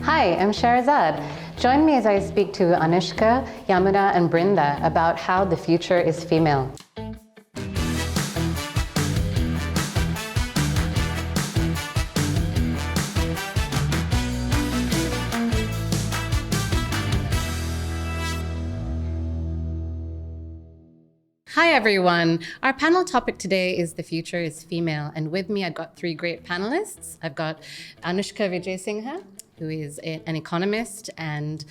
Hi, I'm Sherazad. Join me as I speak to Anushka, Yamuna, and Brindha about how the future is female. Hi everyone. Our panel topic today is the future is female, and with me I've got three great panelists. I've got Anushka Wijesinha, who is an economist and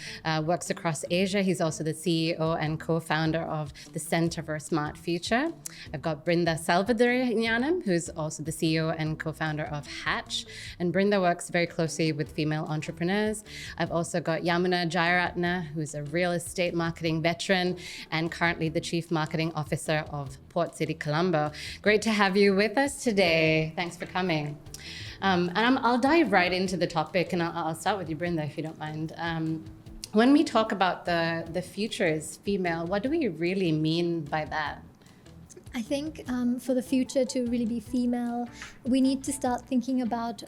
works across Asia. He's also the CEO and co-founder of the Center for a Smart Future. I've got Brindha Selvadurai Gnanam, who's also the CEO and co-founder of Hatch. And Brindha works very closely with female entrepreneurs. I've also got Yamuna Jayaratne, who's a real estate marketing veteran and currently the Chief Marketing Officer of Port City Colombo. Great to have you with us today. Thanks for coming. I'll dive right into the topic, and I'll start with you, Brindha, if you don't mind. When we talk about the future is female, what do we really mean by that? I think for the future to really be female, we need to start thinking about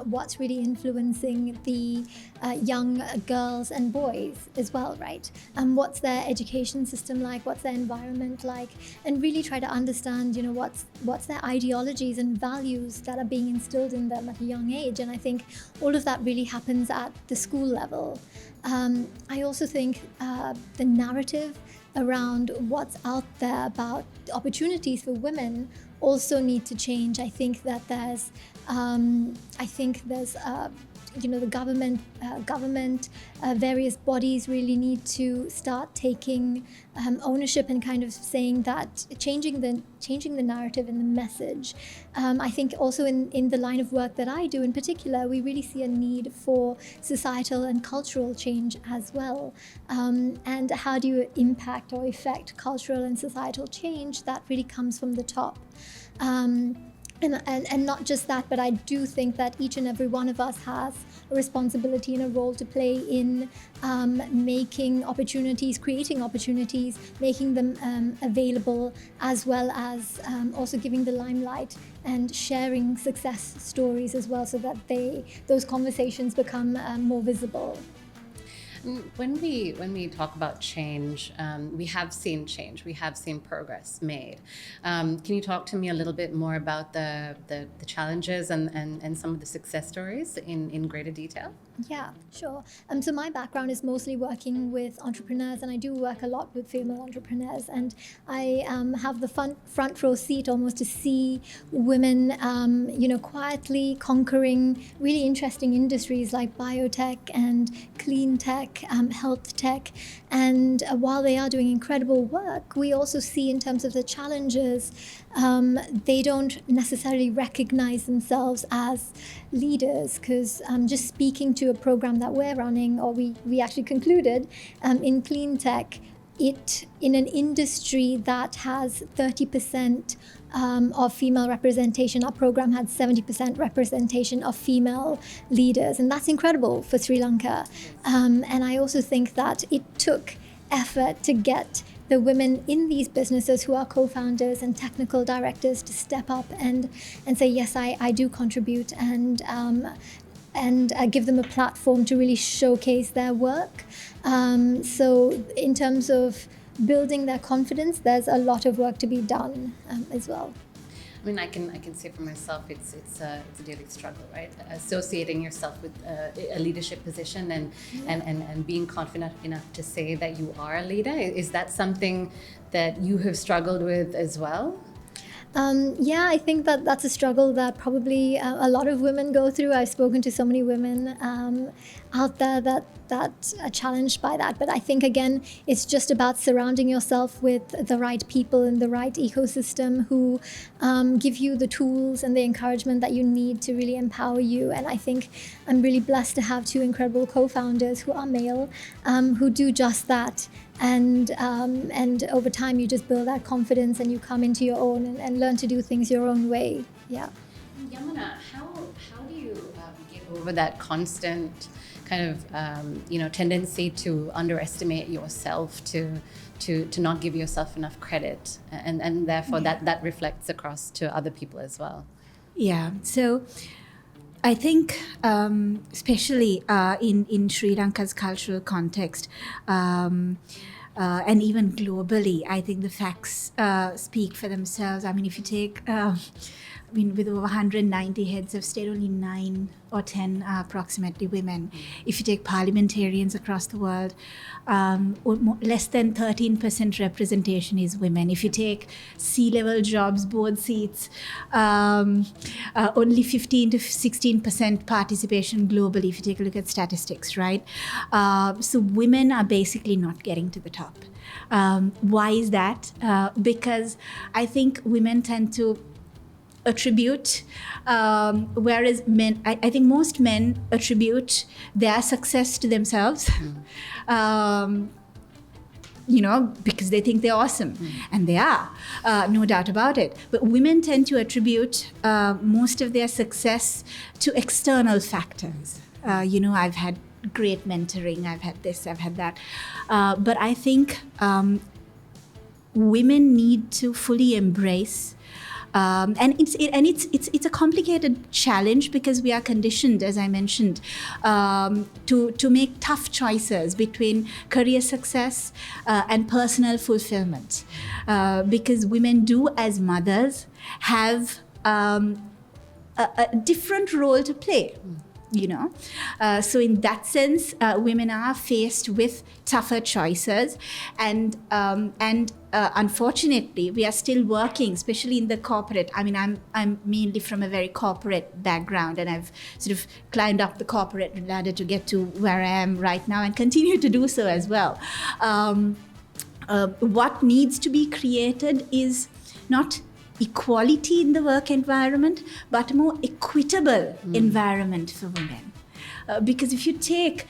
what's really influencing the young girls and boys as well, right? What's their education system like? What's their environment like? And really try to understand, what's their ideologies and values that are being instilled in them at a young age. And I think all of that really happens at the school level. I also think the narrative around what's out there about opportunities for women also need to change. I think that there's the government, various bodies really need to start taking ownership and kind of saying that, changing the narrative and the message. I think also in the line of work that I do in particular, we really see a need for societal and cultural change as well. And how do you impact or affect cultural and societal change? That really comes from the top. And not just that, but I do think that each and every one of us has a responsibility and a role to play in making opportunities, creating opportunities, making them available, as well as also giving the limelight and sharing success stories as well, so that those conversations become more visible. When we talk about change, we have seen change, we have seen progress made. Can you talk to me a little bit more about the challenges and some of the success stories in greater detail? Yeah, sure. So my background is mostly working with entrepreneurs, and I do work a lot with female entrepreneurs, and I have the front row seat almost to see women, quietly conquering really interesting industries like biotech and clean tech, health tech. And while they are doing incredible work, we also see in terms of the challenges, they don't necessarily recognize themselves as leaders, because just speaking to a program that we're running, or we actually concluded in clean tech, in an industry that has 30% of female representation, our program had 70% representation of female leaders, and that's incredible for Sri Lanka. And I also think that it took effort to get the women in these businesses who are co-founders and technical directors to step up and say, yes, I do contribute, and give them a platform to really showcase their work. So in terms of building their confidence, there's a lot of work to be done as well. I mean, I can say for myself, it's a daily struggle, right? Associating yourself with a leadership position and being confident enough to say that you are a leader. Is that something that you have struggled with as well? Yeah, I think that's a struggle that probably a lot of women go through. I've spoken to so many women out there that are challenged by that. But I think, again, it's just about surrounding yourself with the right people in the right ecosystem who give you the tools and the encouragement that you need to really empower you. And I think I'm really blessed to have two incredible co-founders who are male, who do just that. And over time, you just build that confidence and you come into your own and learn to do things your own way. Yeah. Yamuna, how do you get over that constant kind of tendency to underestimate yourself, to not give yourself enough credit, and therefore that reflects across to other people as well? Yeah. So I think, especially in Sri Lanka's cultural context, and even globally, I think the facts speak for themselves. I mean, if you take, with over 190 heads of state, only 9 or 10 are approximately women. If you take parliamentarians across the world, less than 13% representation is women. If you take C-level jobs, board seats, only 15 to 16% participation globally, if you take a look at statistics, right? So women are basically not getting to the top. Why is that? Because I think women tend to attribute, whereas men, I think most men attribute their success to themselves, because they think they're awesome, and they are, no doubt about it. But women tend to attribute most of their success to external factors. I've had great mentoring, I've had this, I've had that. But I think women need to fully embrace. And it's a complicated challenge because we are conditioned, as I mentioned, to make tough choices between career success and personal fulfillment, because women do, as mothers, have a different role to play. So in that sense, women are faced with tougher choices, and unfortunately, we are still working, especially in the corporate. I mean, I'm mainly from a very corporate background, and I've sort of climbed up the corporate ladder to get to where I am right now, and continue to do so as well. What needs to be created is not equality in the work environment, but a more equitable environment for women. Because if you take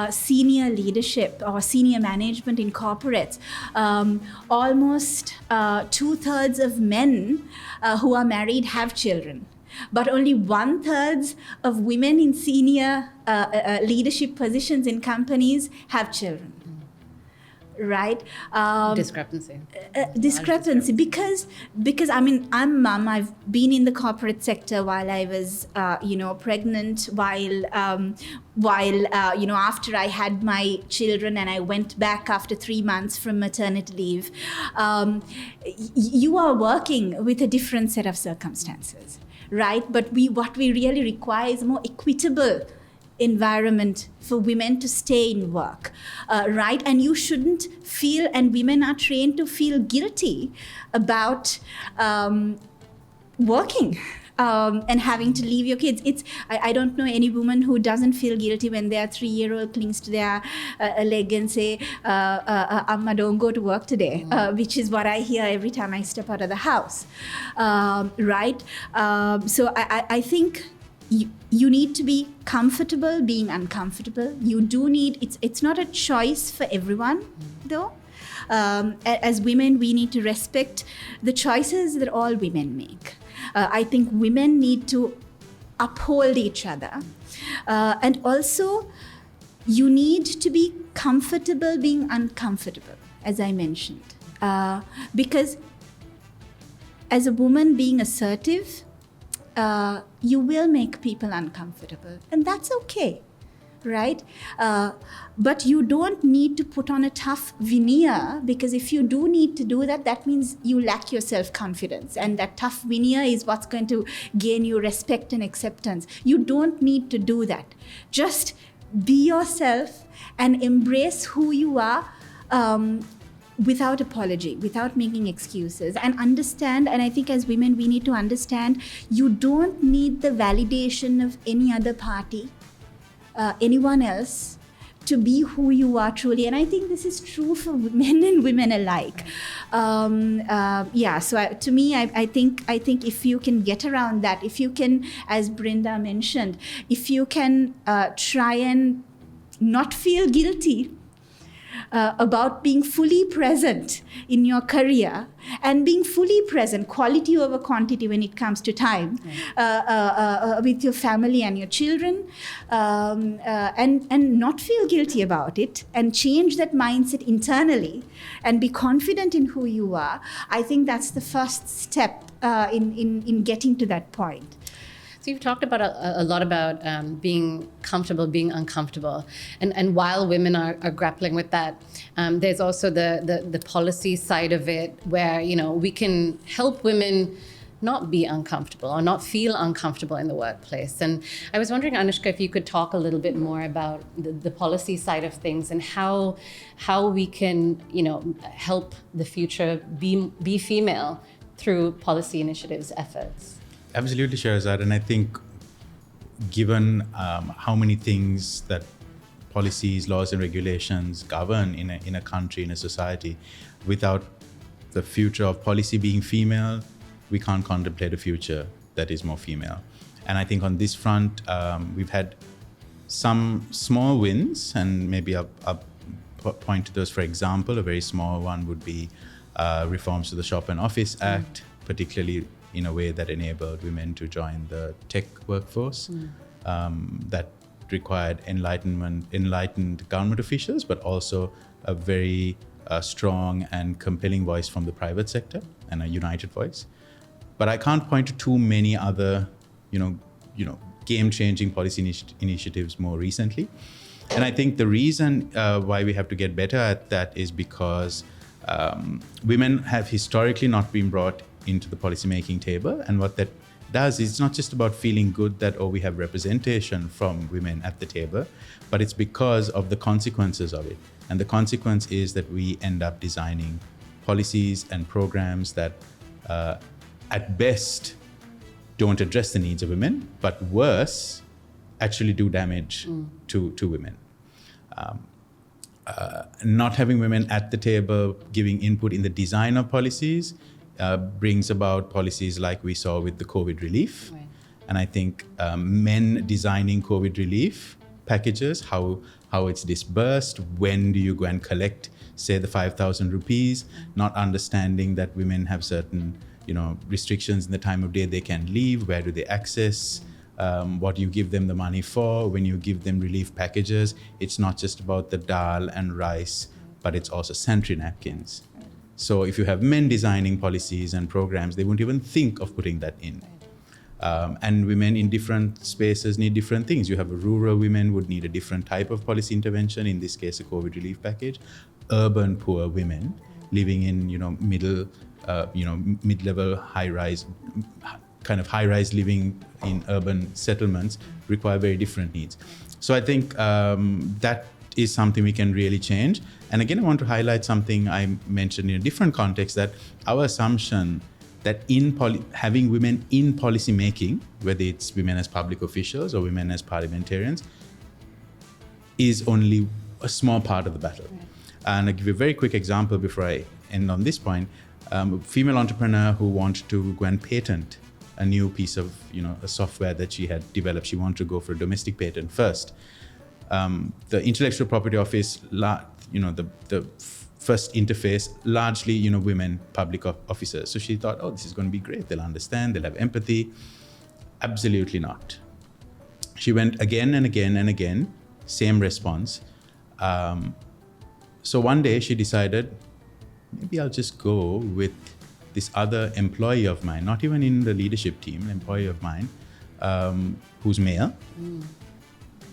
senior leadership or senior management in corporates, almost 2/3 of men who are married have children. But only 1/3 of women in senior leadership positions in companies have children. Right? Discrepancy because I mean, I'm mum. I've been in the corporate sector while I was pregnant, while after I had my children, and I went back after 3 months from maternity leave. You are working with a different set of circumstances, right? But what we really require is a more equitable environment for women to stay in work, right? And you shouldn't feel, and women are trained to feel guilty about working and having to leave your kids. I don't know any woman who doesn't feel guilty when their 3-year-old clings to their leg and say, Amma, don't go to work today, which is what I hear every time I step out of the house, right? So I think you need to be comfortable being uncomfortable. You do need, it's not a choice for everyone, though. As women, we need to respect the choices that all women make. I think women need to uphold each other. And also, you need to be comfortable being uncomfortable, as I mentioned. Because as a woman being assertive, you will make people uncomfortable, and that's okay, right? But you don't need to put on a tough veneer, because if you do need to do that, that means you lack your self-confidence, and that tough veneer is what's going to gain you respect and acceptance. You don't need to do that. Just be yourself and embrace who you are, without apology, without making excuses, and understand. And I think as women, we need to understand you don't need the validation of any other party, anyone else, to be who you are truly. And I think this is true for men and women alike. So to me, I think if you can get around that, if you can, as Brindha mentioned, if you can try and not feel guilty about being fully present in your career, and being fully present, quality over quantity when it comes to time, with your family and your children, and not feel guilty about it, and change that mindset internally and be confident in who you are. I think that's the first step in getting to that point. So you've talked about a lot about being comfortable, being uncomfortable, and while women are grappling with that, there's also the policy side of it, where we can help women not be uncomfortable or not feel uncomfortable in the workplace. And I was wondering, Anushka, if you could talk a little bit more about the policy side of things and how we can help the future be female through policy initiatives efforts. Absolutely, Sherazad. And I think given how many things that policies, laws and regulations govern in a country, in a society, without the future of policy being female, we can't contemplate a future that is more female. And I think on this front, we've had some small wins, and maybe I'll point to those. For example, a very small one would be reforms to the Shop and Office Act, particularly in a way that enabled women to join the tech workforce. That required enlightened government officials, but also a very strong and compelling voice from the private sector and a united voice. But I can't point to too many other, game-changing policy initiatives more recently. And I think the reason why we have to get better at that is because women have historically not been brought into the policymaking table. And what that does is it's not just about feeling good that, we have representation from women at the table, but it's because of the consequences of it. And the consequence is that we end up designing policies and programs that at best don't address the needs of women, but worse, actually do damage to women. Not having women at the table giving input in the design of policies brings about policies like we saw with the COVID relief. Right. And I think men designing COVID relief packages, how it's disbursed, when do you go and collect, say, the 5,000 rupees, not understanding that women have certain restrictions in the time of day they can leave, where do they access, what do you give them the money for. When you give them relief packages, it's not just about the dal and rice, but it's also sanitary napkins. So if you have men designing policies and programs, they won't even think of putting that in. And women in different spaces need different things. You have a rural women would need a different type of policy intervention, in this case a COVID relief package. Urban poor women living in mid-level, high-rise, kind of high-rise living in urban settlements require very different needs. So I think that is something we can really change. And again, I want to highlight something I mentioned in a different context, that our assumption that having women in policy making, whether it's women as public officials or women as parliamentarians, is only a small part of the battle. Right. And I'll give you a very quick example before I end on this point. A female entrepreneur who wanted to go and patent a new piece of, a software that she had developed. She wanted to go for a domestic patent first. The intellectual property office, the first interface, largely, women public officers. So she thought, this is going to be great. They'll understand, they'll have empathy. Absolutely not. She went again and again and again, same response. So one day she decided, maybe I'll just go with this other employee of mine, not even in the leadership team, an employee of mine, who's male.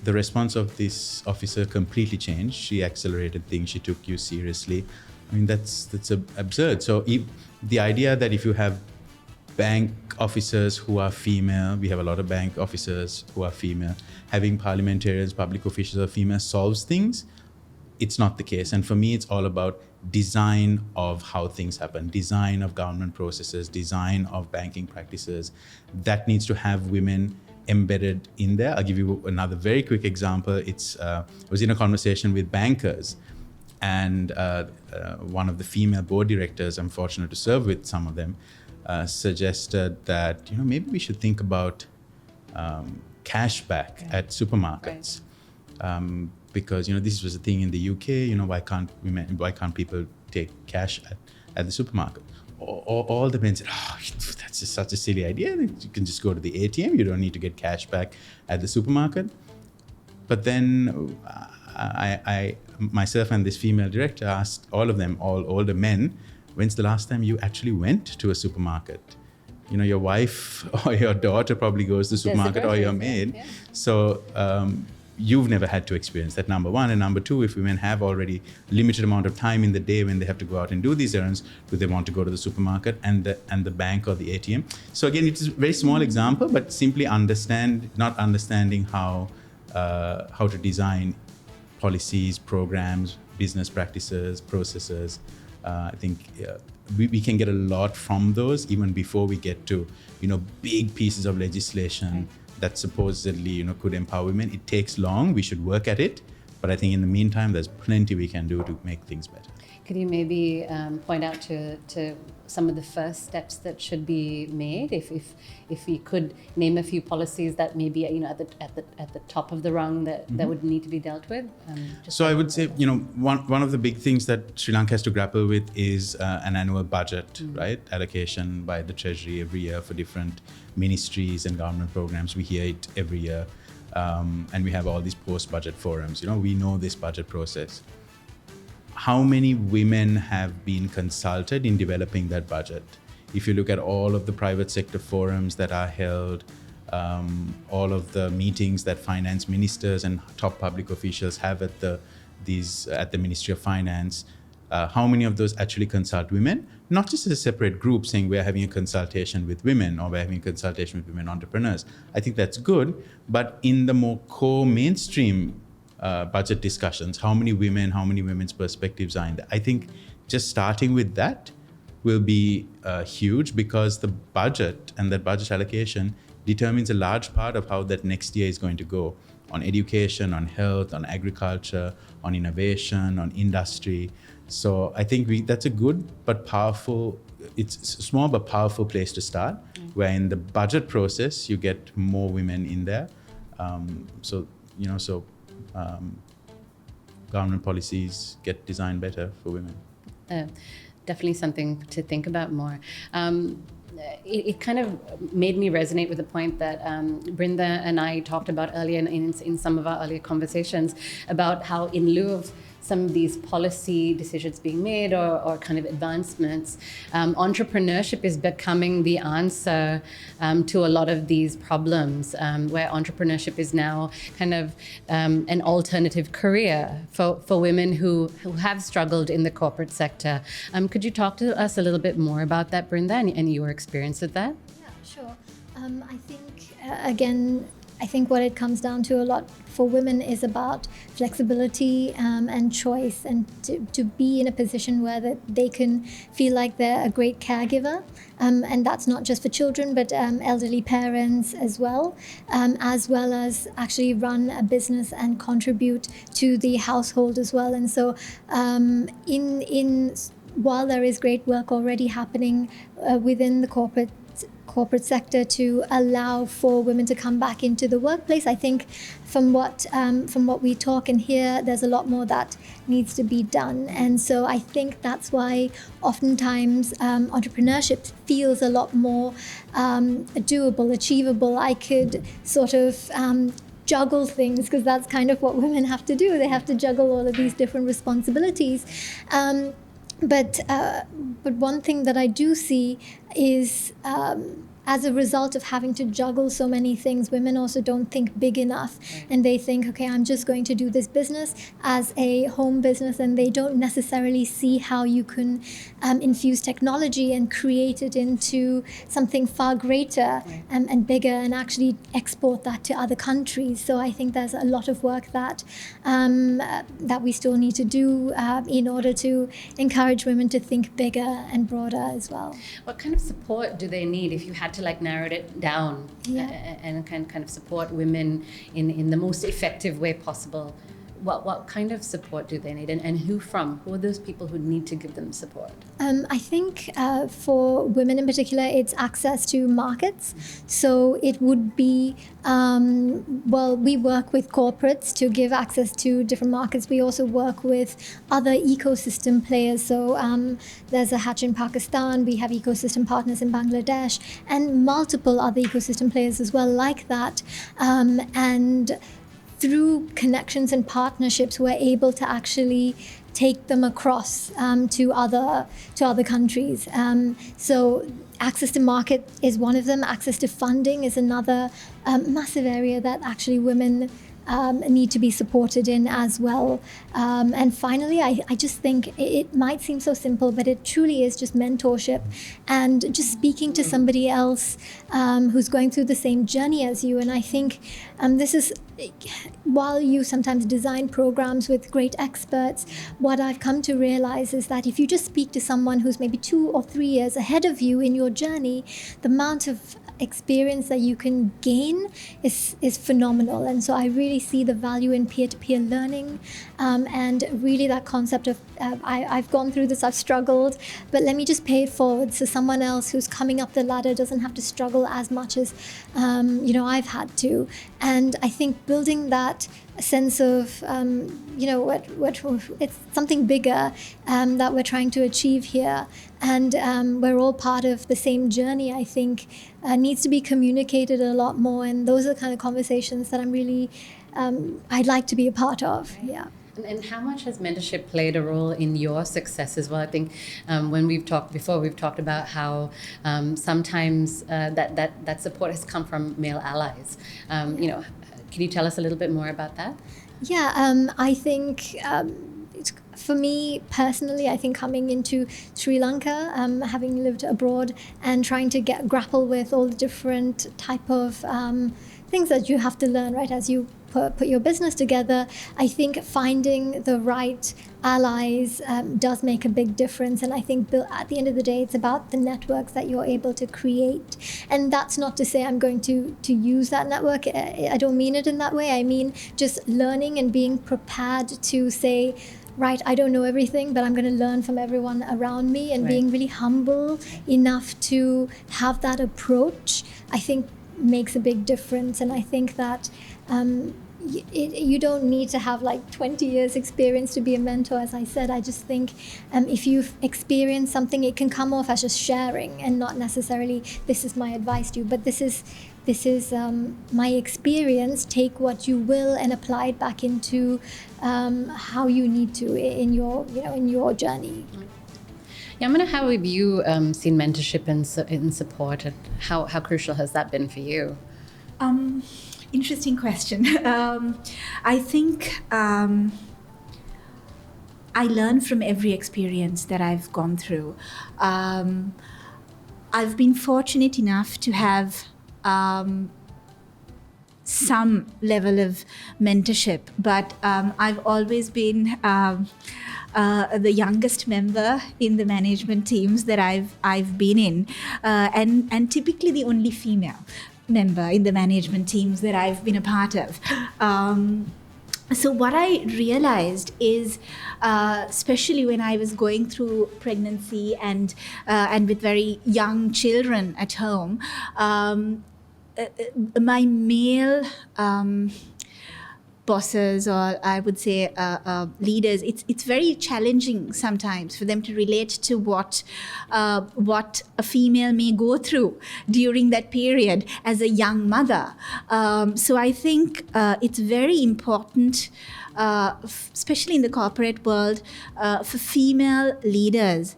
The response of this officer completely changed. She accelerated things. She took you seriously. I mean, that's absurd. So the idea that if you have bank officers who are female, we have a lot of bank officers who are female, having parliamentarians, public officials who are female solves things, it's not the case. And for me, it's all about design of how things happen, design of government processes, design of banking practices. That needs to have women embedded in there. I'll give you another very quick example. I was in a conversation with bankers, and one of the female board directors, I'm fortunate to serve with some of them, suggested that maybe we should think about cashback at supermarkets. Right. Because this was a thing in the UK. Why can't people take cash at the supermarket? All the men said, that's just such a silly idea. You can just go to the ATM. You don't need to get cash back at the supermarket. But then I myself and this female director asked all of them, all older men, when's the last time you actually went to a supermarket? your wife or your daughter probably goes to the supermarket or your maid. Yeah. So you've never had to experience that, number one. And number two, if women have already limited amount of time in the day when they have to go out and do these errands, do they want to go to the supermarket and the bank or the ATM? So again, it's a very small example, but simply not understanding how to design policies, programs, business practices, processes. I think we can get a lot from those even before we get to big pieces of legislation that supposedly could empower women. It takes long. We should work at it, but I think in the meantime, there's plenty we can do to make things better. Could you maybe point out to some of the first steps that should be made? If we could name a few policies that maybe at the top of the rung that would need to be dealt with. So I would say one of the big things that Sri Lanka has to grapple with is an annual budget, right? Allocation by the Treasury every year for different ministries and government programs. We hear it every year, and we have all these post-budget forums. We know this budget process. How many women have been consulted in developing that budget? If you look at all of the private sector forums that are held, all of the meetings that finance ministers and top public officials have at the Ministry of Finance, how many of those actually consult women? Not just as a separate group saying we're having a consultation with women or we're having a consultation with women entrepreneurs. I think that's good, but in the more core mainstream budget discussions, how many women's perspectives are in there? I think just starting with that will be huge, because the budget and that budget allocation determines a large part of how that next year is going to go on education, on health, on agriculture, on innovation, on industry. So I think that's a good but powerful, it's a small but powerful place to start, where in the budget process you get more women in there. Government policies get designed better for women. Definitely something to think about more. It kind of made me resonate with the point that Brindha and I talked about earlier in some of our earlier conversations about how, in lieu of some of these policy decisions being made or kind of advancements, entrepreneurship is becoming the answer to a lot of these problems, where entrepreneurship is now kind of an alternative career for women who have struggled in the corporate sector. Could you talk to us a little bit more about that, Brindha, and your experience with that? Yeah, sure. I think, again, what it comes down to a lot for women is about flexibility and choice, and to be in a position where that they can feel like they're a great caregiver. And that's not just for children, but elderly parents as well as actually run a business and contribute to the household as well. And so while there is great work already happening within the corporate sector to allow for women to come back into the workplace, I think from what we talk and hear, there's a lot more that needs to be done. And so I think that's why oftentimes entrepreneurship feels a lot more doable, achievable. I could sort of juggle things, because that's kind of what women have to do. They have to juggle all of these different responsibilities. But one thing that I do see is as a result of having to juggle so many things, women also don't think big enough. Right. And they think, okay, I'm just going to do this business as a home business, and they don't necessarily see how you can infuse technology and create it into something far greater. Right. And bigger, and actually export that to other countries. So I think there's a lot of work that we still need to do in order to encourage women to think bigger and broader as well. What kind of support do they need, if you had to narrow it down, and kind of support women in the most effective way possible? What kind of support do they need, and who are those people who need to give them support? I think for women in particular, it's access to markets. So it would be, we work with corporates to give access to different markets. We also work with other ecosystem players. So there's a Hatch in Pakistan, we have ecosystem partners in Bangladesh, and multiple other ecosystem players as well like that. And through connections and partnerships, we're able to actually take them across to other countries. So access to market is one of them. Access to funding is another massive area that actually women need to be supported in as well. And finally, I just think it might seem so simple, but it truly is just mentorship and just speaking to somebody else who's going through the same journey as you. And I think this is, while you sometimes design programs with great experts, what I've come to realize is that if you just speak to someone who's maybe 2 or 3 years ahead of you in your journey, the amount of experience that you can gain is phenomenal. And so I really see the value in peer-to-peer learning, and really that concept of I've gone through this, I've struggled, but let me just pay it forward so someone else who's coming up the ladder doesn't have to struggle as much as I've had to. And I think building that sense of what it's something bigger that we're trying to achieve here, and we're all part of the same journey, I think needs to be communicated a lot more. And those are the kind of conversations that I'm really I'd like to be a part of. Yeah. And how much has mentorship played a role in your success as well? I think when we've talked before, we've talked about how sometimes that support has come from male allies. Can you tell us a little bit more about that? Yeah, I think for me personally, I think coming into Sri Lanka, having lived abroad and trying to grapple with all the different type of things that you have to learn, right, as you put your business together, I think finding the right allies does make a big difference. And I think at the end of the day, it's about the networks that you're able to create. And that's not to say I'm going to use that network. I don't mean it in that way. I mean just learning and being prepared to say, right, I don't know everything, but I'm going to learn from everyone around me, and being really humble enough to have that approach, I think makes a big difference. And I think that you don't need to have like 20 years experience to be a mentor. As I said, I just think if you've experienced something, it can come off as just sharing and not necessarily this is my advice to you, but this is my experience. Take what you will and apply it back into how you need to in your journey. Yamuna, how have you seen mentorship and support, and how crucial has that been for you? Interesting question. I think I learn from every experience that I've gone through. I've been fortunate enough to have some level of mentorship, but I've always been the youngest member in the management teams that I've been in, and typically the only female member in the management teams that I've been a part of. So what I realized is, especially when I was going through pregnancy and with very young children at home, my male bosses, or I would say leaders, it's very challenging sometimes for them to relate to what a female may go through during that period as a young mother. So I think it's very important, especially in the corporate world, for female leaders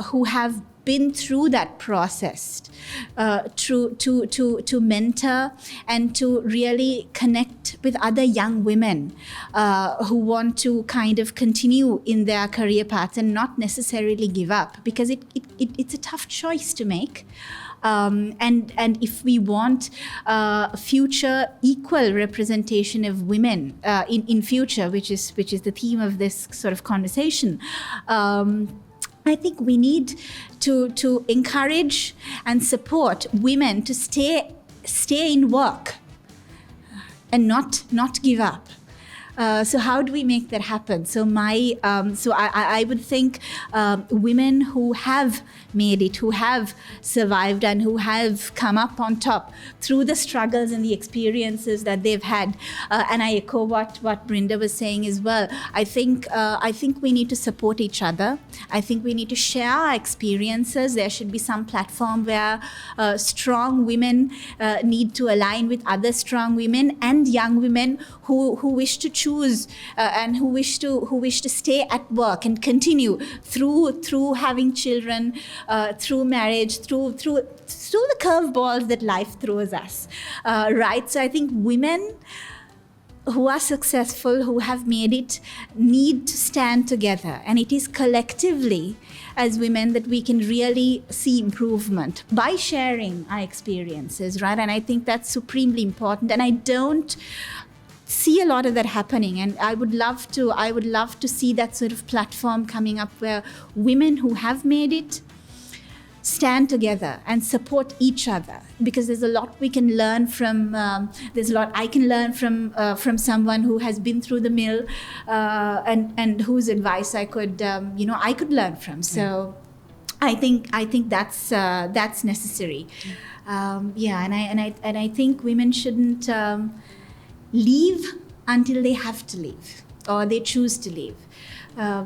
who have been through that process, to mentor and to really connect with other young women who want to kind of continue in their career paths and not necessarily give up, because it's a tough choice to make. And if we want future equal representation of women in future, which is the theme of this sort of conversation, I think we need to encourage and support women to stay in work and not give up. So how do we make that happen? So I would think women who have made it, who have survived, and who have come up on top through the struggles and the experiences that they've had. And I echo what Brindha was saying as well. I think we need to support each other. I think we need to share our experiences. There should be some platform where strong women need to align with other strong women and young women who wish to choose and who wish to stay at work and continue through having children, through marriage, through the curveballs that life throws us, right? So I think women who are successful, who have made it, need to stand together. And it is collectively as women that we can really see improvement by sharing our experiences, right? And I think that's supremely important. And I don't see a lot of that happening. And I would love to see that sort of platform coming up where women who have made it stand together and support each other, because there's a lot we can learn from. There's a lot I can learn from someone who has been through the mill, and whose advice I could learn from. So, I think that's necessary. And I think women shouldn't leave until they have to leave or they choose to leave.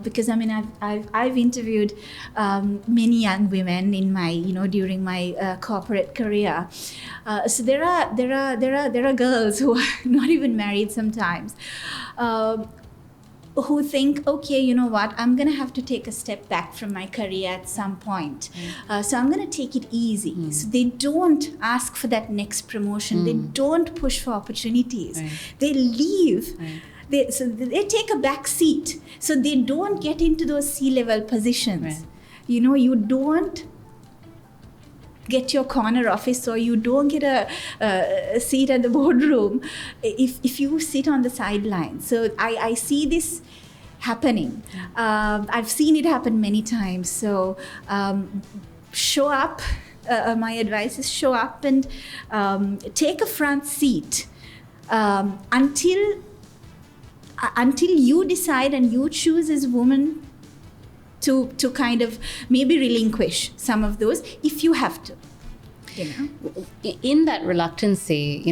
Because I mean, I've interviewed many young women in my during my corporate career. So there are girls who are not even married sometimes, who think, okay, you know what, I'm gonna have to take a step back from my career at some point. So I'm gonna take it easy. So they don't ask for that next promotion. They don't push for opportunities. They leave. They take a back seat, so they don't get into those C-level positions. You don't get your corner office, or you don't get a seat at the boardroom if you sit on the sidelines. So I see this happening. I've seen it happen many times. So show up. My advice is show up and take a front seat until you decide and you choose as a woman to kind of maybe relinquish some of those if you have to. In that reluctancy,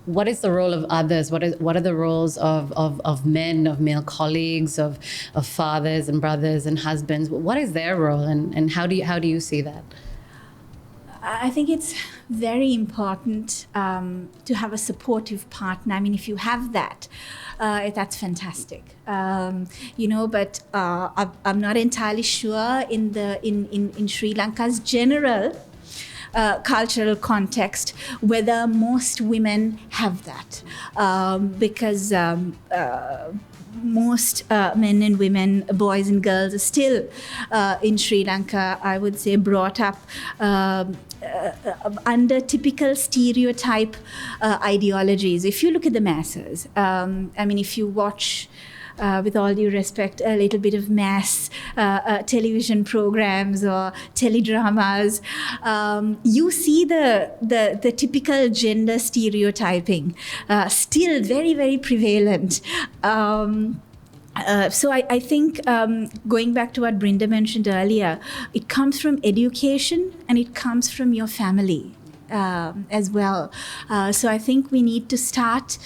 what is the role of others? What are the roles of men, of male colleagues, of fathers and brothers and husbands? What is their role, and how do you see that? I think it's very important to have a supportive partner. I mean, if you have that, that's fantastic. But I'm not entirely sure in Sri Lanka's general cultural context whether most women have that, because most men and women, boys and girls, are still in Sri Lanka, I would say, brought up under typical stereotype ideologies. If you look at the masses, if you watch, with all due respect, a little bit of mass television programs or teledramas, you see the typical gender stereotyping still very, very prevalent. So I think, going back to what Brindha mentioned earlier, it comes from education and it comes from your family as well. So I think we need to start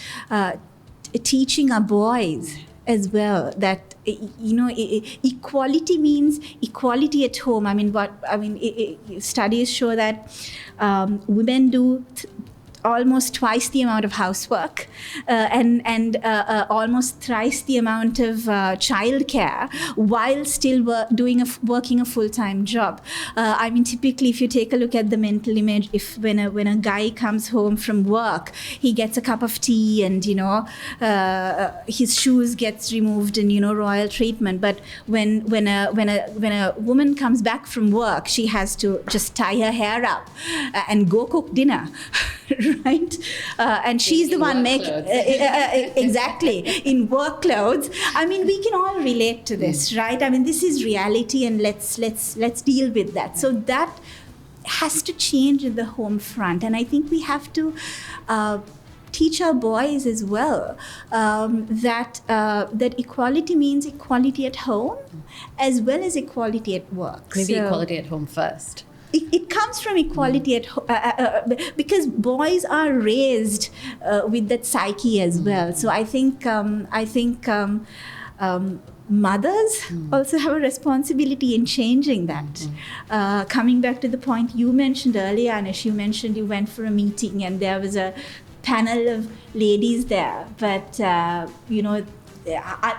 teaching our boys as well that equality means equality at home. Studies show that women do almost twice the amount of housework and almost thrice the amount of childcare while still working a full-time job. Typically, if you take a look at the mental image, if when a guy comes home from work, he gets a cup of tea and his shoes gets removed and royal treatment. But when a woman comes back from work, she has to just tie her hair up and go cook dinner. Right, and she's the one making exactly in work clothes. We can all relate to this, right? This is reality, and let's deal with that. So that has to change in the home front, and I think we have to teach our boys as well that equality means equality at home as well as equality at work. Maybe equality at home first. It comes from equality at home, because boys are raised with that psyche as well. So I think mothers also have a responsibility in changing that. Coming back to the point you mentioned earlier, Anush, you mentioned you went for a meeting and there was a panel of ladies there, but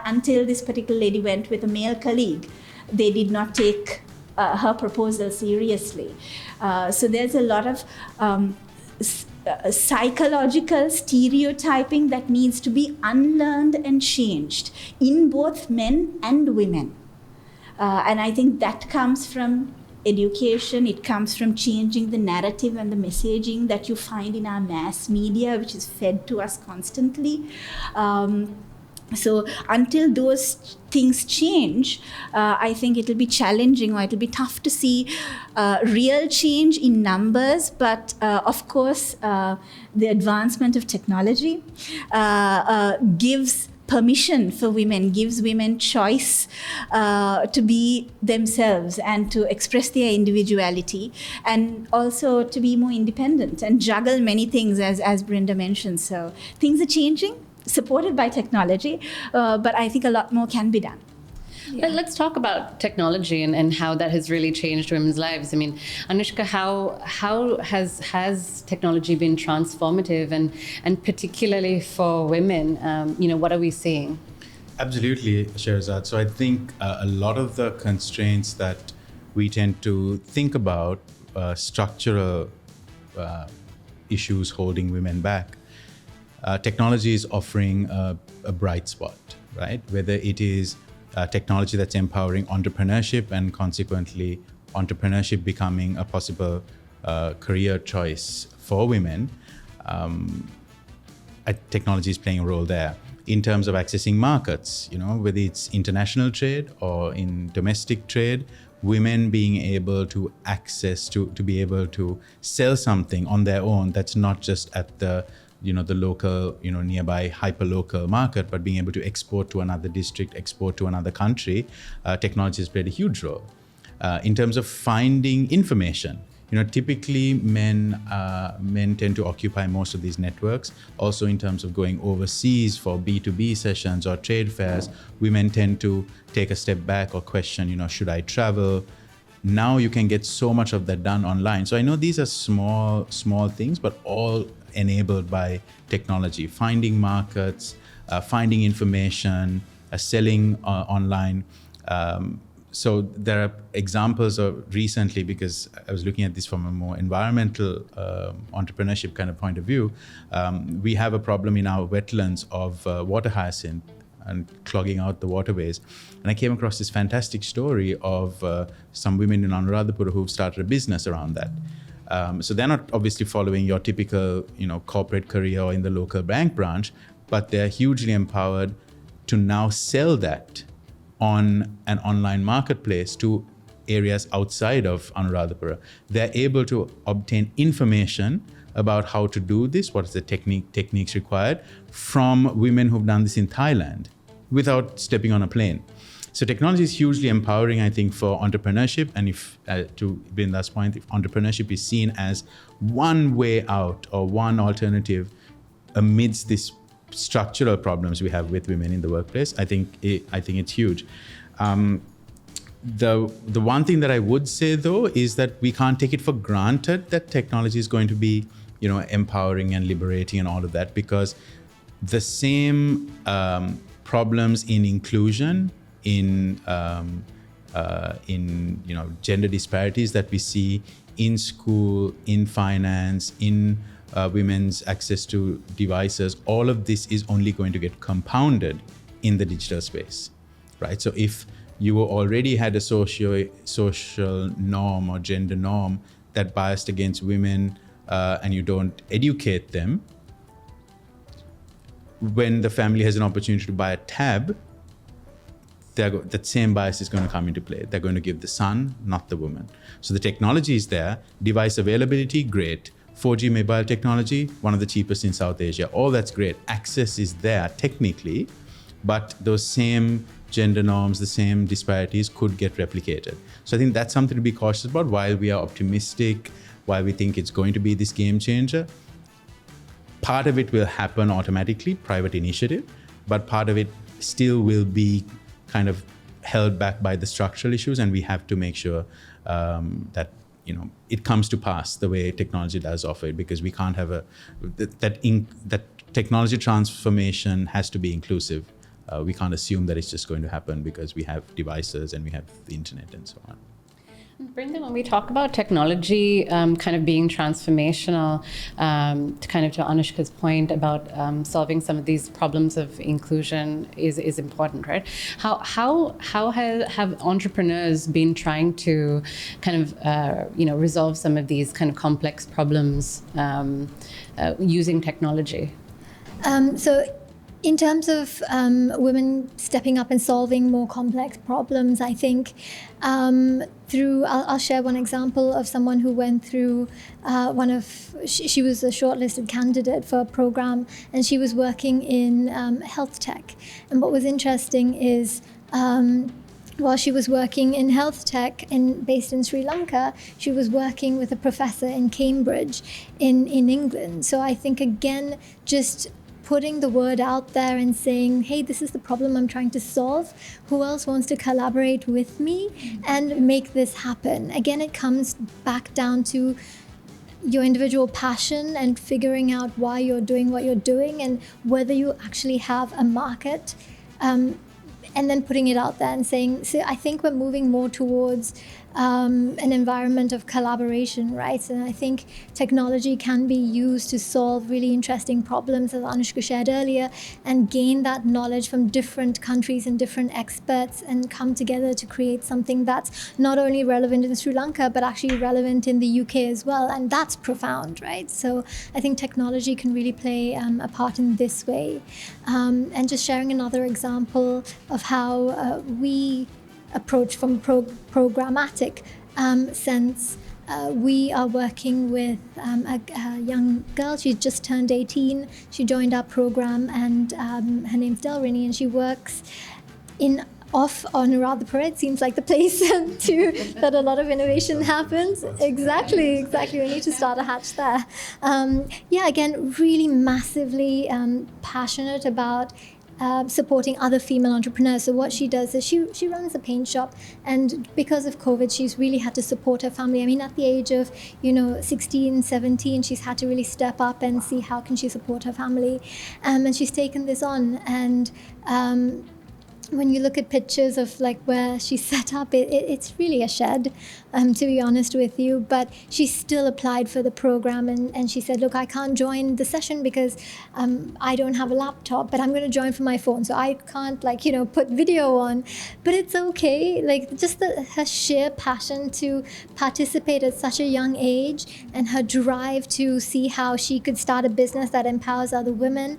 until this particular lady went with a male colleague, they did not take her proposal seriously. So there's a lot of psychological stereotyping that needs to be unlearned and changed in both men and women. And I think that comes from education. It comes from changing the narrative and the messaging that you find in our mass media, which is fed to us constantly. So until those things change, I think it'll be challenging, or it'll be tough to see real change in numbers. But of course, the advancement of technology gives permission for women, gives women choice to be themselves and to express their individuality, and also to be more independent and juggle many things, as Brindha mentioned. So things are changing, supported by technology, but I think a lot more can be done. Yeah. Let's talk about technology and how that has really changed women's lives. I mean, Anushka, how has technology been transformative, and particularly for women? What are we seeing? Absolutely, Sherazad. So I think a lot of the constraints that we tend to think about, structural issues holding women back, technology is offering a bright spot, right? Whether it is technology that's empowering entrepreneurship, and consequently entrepreneurship becoming a possible career choice for women, technology is playing a role there. In terms of accessing markets, whether it's international trade or in domestic trade, women being able to access to be able to sell something on their own that's not just at the local, nearby hyper-local market, but being able to export to another district, export to another country, technology has played a huge role. In terms of finding information, typically men tend to occupy most of these networks. Also, in terms of going overseas for B2B sessions or trade fairs, women tend to take a step back or question, should I travel? Now you can get so much of that done online. So I know these are small things, but all enabled by technology. Finding markets, finding information, selling online. So there are examples of recently, because I was looking at this from a more environmental entrepreneurship kind of point of view. We have a problem in our wetlands of water hyacinth and clogging out the waterways. And I came across this fantastic story of some women in Anuradhapura who've started a business around that. So they're not obviously following your typical, corporate career or in the local bank branch, but they're hugely empowered to now sell that on an online marketplace to areas outside of Anuradhapura. They're able to obtain information about how to do this, what is the techniques required, from women who've done this in Thailand without stepping on a plane. So technology is hugely empowering, I think, for entrepreneurship. And if, to Brindha's point, if entrepreneurship is seen as one way out or one alternative amidst this structural problems we have with women in the workplace, I think it's huge. The one thing that I would say, though, is that we can't take it for granted that technology is going to be, empowering and liberating and all of that, because the same problems in inclusion, in gender disparities that we see in school, in finance, in women's access to devices, all of this is only going to get compounded in the digital space, right? So if you already had a social norm or gender norm that biased against women, and you don't educate them, when the family has an opportunity to buy a tab, that same bias is going to come into play. They're going to give the son, not the woman. So the technology is there, device availability, great. 4G mobile technology, one of the cheapest in South Asia. All that's great. Access is there technically, but those same gender norms, the same disparities could get replicated. So I think that's something to be cautious about. While we are optimistic, while we think it's going to be this game changer, part of it will happen automatically, private initiative, but part of it still will be kind of held back by the structural issues, and we have to make sure that it comes to pass the way technology does offer it, because we can't have that technology transformation has to be inclusive. We can't assume that it's just going to happen because we have devices and we have the internet and so on. Brindha, when we talk about technology kind of being transformational, to Anushka's point about solving some of these problems of inclusion is important, right? How have entrepreneurs been trying to kind of resolve some of these kind of complex problems using technology? So in terms of women stepping up and solving more complex problems, I think I'll share one example of someone who went through she was a shortlisted candidate for a program, and she was working in health tech. And what was interesting is while she was working in health tech based in Sri Lanka, she was working with a professor in Cambridge in England. So I think, again, just putting the word out there and saying, hey, this is the problem I'm trying to solve. Who else wants to collaborate with me and make this happen? Again, it comes back down to your individual passion and figuring out why you're doing what you're doing and whether you actually have a market, and then putting it out there and saying, so I think we're moving more towards an environment of collaboration, right? And I think technology can be used to solve really interesting problems, as Anushka shared earlier, and gain that knowledge from different countries and different experts and come together to create something that's not only relevant in Sri Lanka, but actually relevant in the UK as well. And that's profound, right? So I think technology can really play a part in this way. And just sharing another example of how we approach from programmatic sense. We are working with a young girl. She just turned 18. She joined our program, and her name's Delrini, and she works off on Radha Parade. Seems like the place that a lot of innovation happens. Exactly. We need to start a hatch there. Again, really massively passionate about supporting other female entrepreneurs. So what she does is she runs a paint shop, and because of COVID, she's really had to support her family. I mean, at the age of 16, 17, she's had to really step up and see how can she support her family, and she's taken this on. And when you look at pictures of like where she's set up, it's really a shed, to be honest with you. But she still applied for the program, and she said, look, I can't join the session because I don't have a laptop, but I'm going to join from my phone. So I can't put video on, but it's okay. Like just her sheer passion to participate at such a young age and her drive to see how she could start a business that empowers other women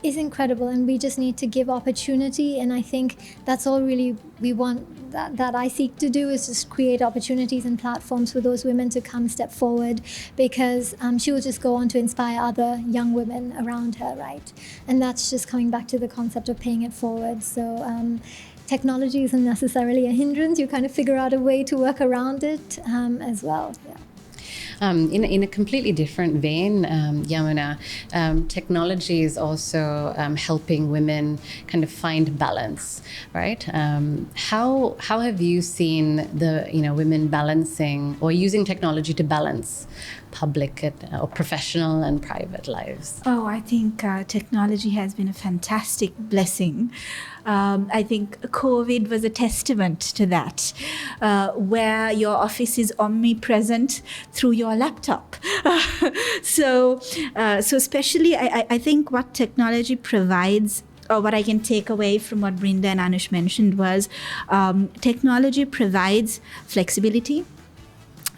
is incredible, and we just need to give opportunity. And I think that's all really we want, that I seek to do, is just create opportunities and platforms for those women to come step forward, because she will just go on to inspire other young women around her, right? And that's just coming back to the concept of paying it forward. So technology isn't necessarily a hindrance. You kind of figure out a way to work around it as well. Yeah. In a completely different vein, Yamuna, technology is also helping women kind of find balance, right? How have you seen the women balancing or using technology to balance public or professional and private lives? Oh, I think technology has been a fantastic blessing. I think COVID was a testament to that, where your office is omnipresent through your laptop. So especially, I think what technology provides, or what I can take away from what Brindha and Anush mentioned, was technology provides flexibility,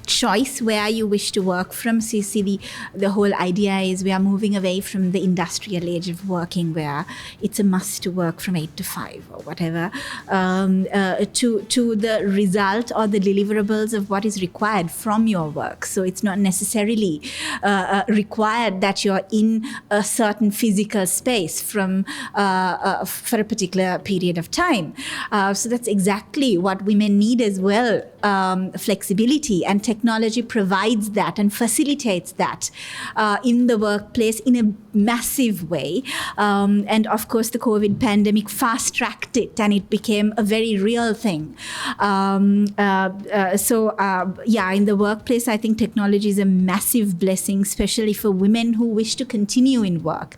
choice where you wish to work from. So you see the whole idea is we are moving away from the industrial age of working where it's a must to work from 8 to 5 or whatever, to the result or the deliverables of what is required from your work. So it's not necessarily required that you're in a certain physical space for a particular period of time. So that's exactly what women need as well, flexibility. And technology technology provides that and facilitates that in the workplace in a massive way. And of course, the COVID pandemic fast-tracked it, and it became a very real thing. In the workplace, I think technology is a massive blessing, especially for women who wish to continue in work.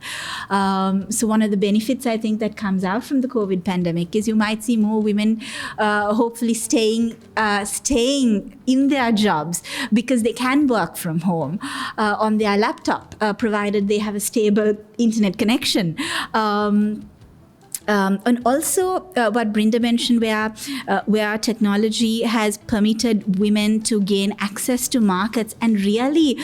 So one of the benefits I think that comes out from the COVID pandemic is you might see more women hopefully staying in their jobs because they can work from home on their laptop, provided they have a stable internet connection. And also what Brindha mentioned, where technology has permitted women to gain access to markets and really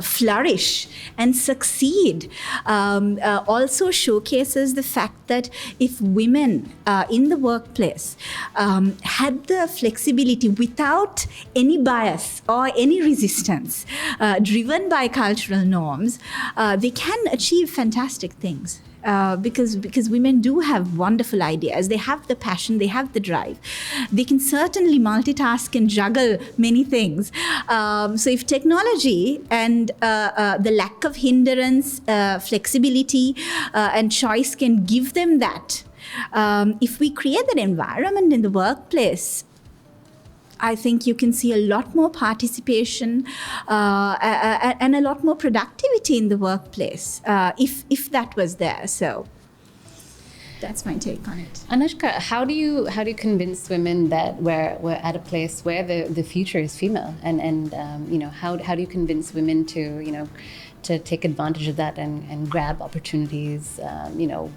flourish and succeed, also showcases the fact that if women in the workplace had the flexibility without any bias or any resistance, driven by cultural norms, they can achieve fantastic things. Because women do have wonderful ideas. They have the passion, they have the drive. They can certainly multitask and juggle many things. So if technology and the lack of hindrance, flexibility, and choice can give them that, if we create that environment in the workplace, I think you can see a lot more participation and a lot more productivity in the workplace if that was there. So that's my take on it. Anushka, how do you convince women that we're at a place where the future is female, and how do you convince women to take advantage of that and grab opportunities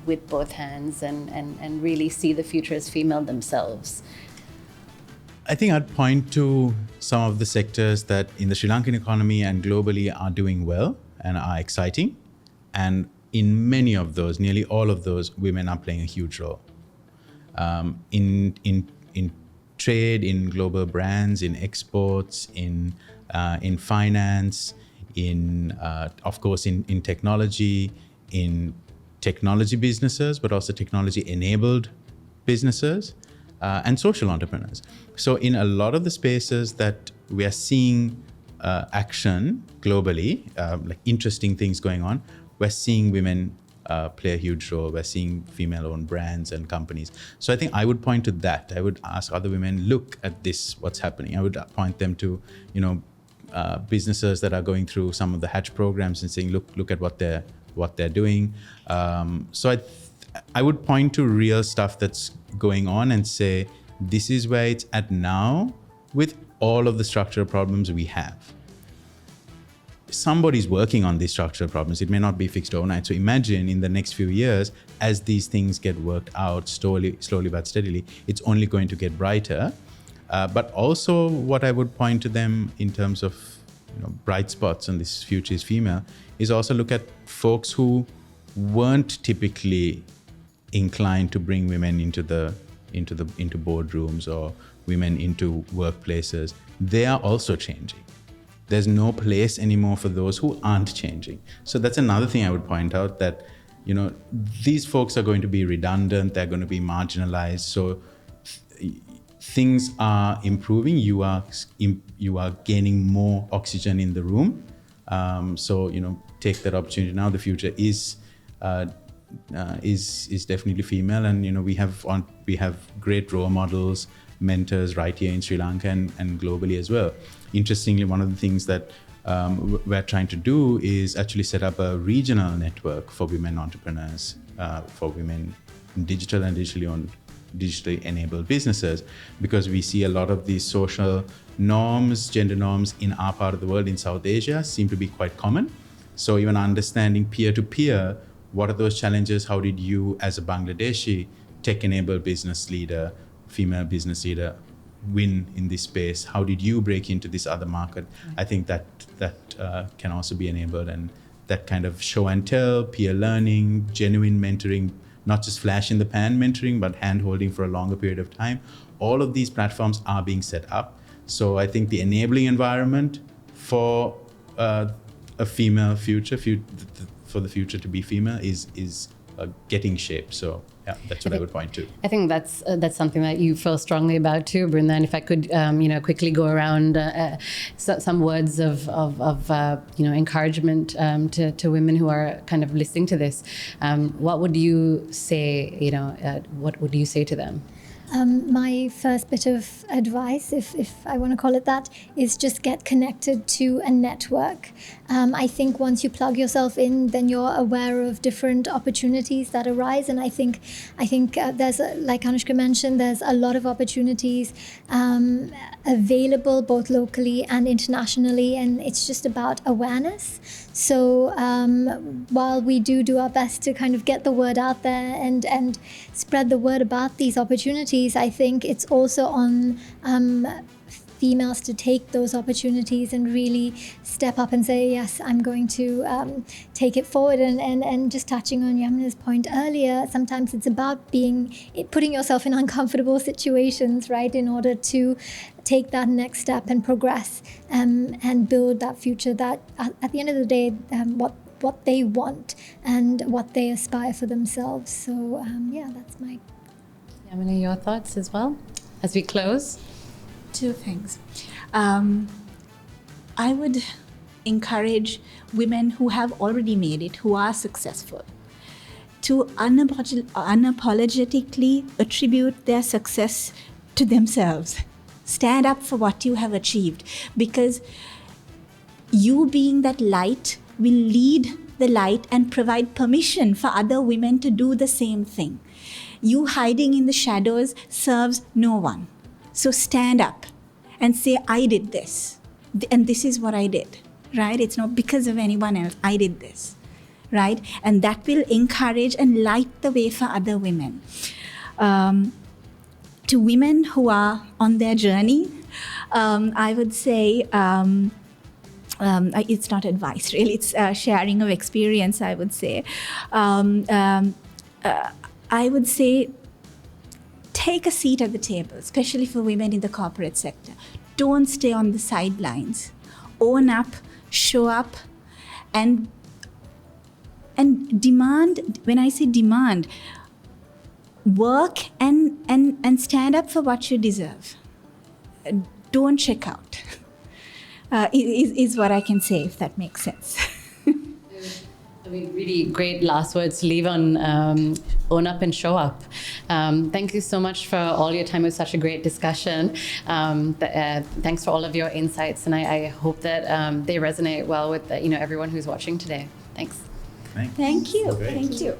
with both hands and really see the future as female themselves? I think I'd point to some of the sectors that in the Sri Lankan economy and globally are doing well and are exciting. And in many of those, nearly all of those, women are playing a huge role. In trade, in global brands, in exports, in finance, of course, in technology businesses, but also technology-enabled businesses. And social entrepreneurs. So in a lot of the spaces that we are seeing action globally, like interesting things going on, we're seeing women play a huge role. We're seeing female-owned brands and companies. So I think I would point to that. I would ask other women, look at this, what's happening. I would point them to, businesses that are going through some of the Hatch programs and saying, look at what they're doing. So I would point to real stuff that's going on and say, this is where it's at now with all of the structural problems we have. Somebody's working on these structural problems. It may not be fixed overnight. So imagine in the next few years, as these things get worked out slowly but steadily, it's only going to get brighter. But also what I would point to them in terms of bright spots and this future is female is also look at folks who weren't typically inclined to bring women into boardrooms or women into workplaces. They are also changing. There's no place anymore for those who aren't changing. So that's another thing I would point out, that these folks are going to be redundant. They're going to be marginalized. So things are improving. You are gaining more oxygen in the room. So take that opportunity now. The future is definitely female, and we have great role models, mentors right here in Sri Lanka and globally as well. Interestingly, one of the things that we're trying to do is actually set up a regional network for women entrepreneurs, for women in digital and digitally enabled businesses, because we see a lot of these social norms, gender norms in our part of the world, in South Asia, seem to be quite common. So even understanding peer-to-peer, what are those challenges? How did you, as a Bangladeshi tech-enabled business leader, female business leader, win in this space? How did you break into this other market? I think that can also be enabled, and that kind of show and tell, peer learning, genuine mentoring, not just flash in the pan mentoring, but hand-holding for a longer period of time. All of these platforms are being set up. So I think the enabling environment for a female future, for the future to be female is getting shaped. So yeah, that's what I would point to. I think that's something that you feel strongly about too, Brindha. And if I could, quickly go around some words of encouragement to women who are kind of listening to this, what would you say? What would you say to them? My first bit of advice, if I want to call it that, is just get connected to a network. I think once you plug yourself in, then you're aware of different opportunities that arise. And I think there's, like Anushka mentioned, there's a lot of opportunities available both locally and internationally. And it's just about awareness. So while we do our best to kind of get the word out there and spread the word about these opportunities, I think it's also on females to take those opportunities and really step up and say, yes, I'm going to take it forward. And just touching on Yamuna's point earlier, sometimes it's about putting yourself in uncomfortable situations, right, in order to take that next step and progress and build that future that at the end of the day, what they want and what they aspire for themselves. So that's my... Yamuna, your thoughts as well as we close? Two things. I would encourage women who have already made it, who are successful, to unapologetically attribute their success to themselves. Stand up for what you have achieved, because you being that light will lead the light and provide permission for other women to do the same thing. You hiding in the shadows serves no one. So stand up and say, I did this, and this is what I did, right? It's not because of anyone else. I did this, right? And that will encourage and light the way for other women. To women who are on their journey, I would say, it's not advice, really. It's sharing of experience, I would say. I would say, take a seat at the table, especially for women in the corporate sector. Don't stay on the sidelines. Own up, show up, and demand. When I say demand, work and stand up for what you deserve. Don't check out. Is what I can say, if that makes sense. I mean, really great last words to leave on. Own up and show up. Thank you so much for all your time. It was such a great discussion. Thanks for all of your insights, and I hope that they resonate well with everyone who's watching today. Thanks. Thank you. Great. Thank you.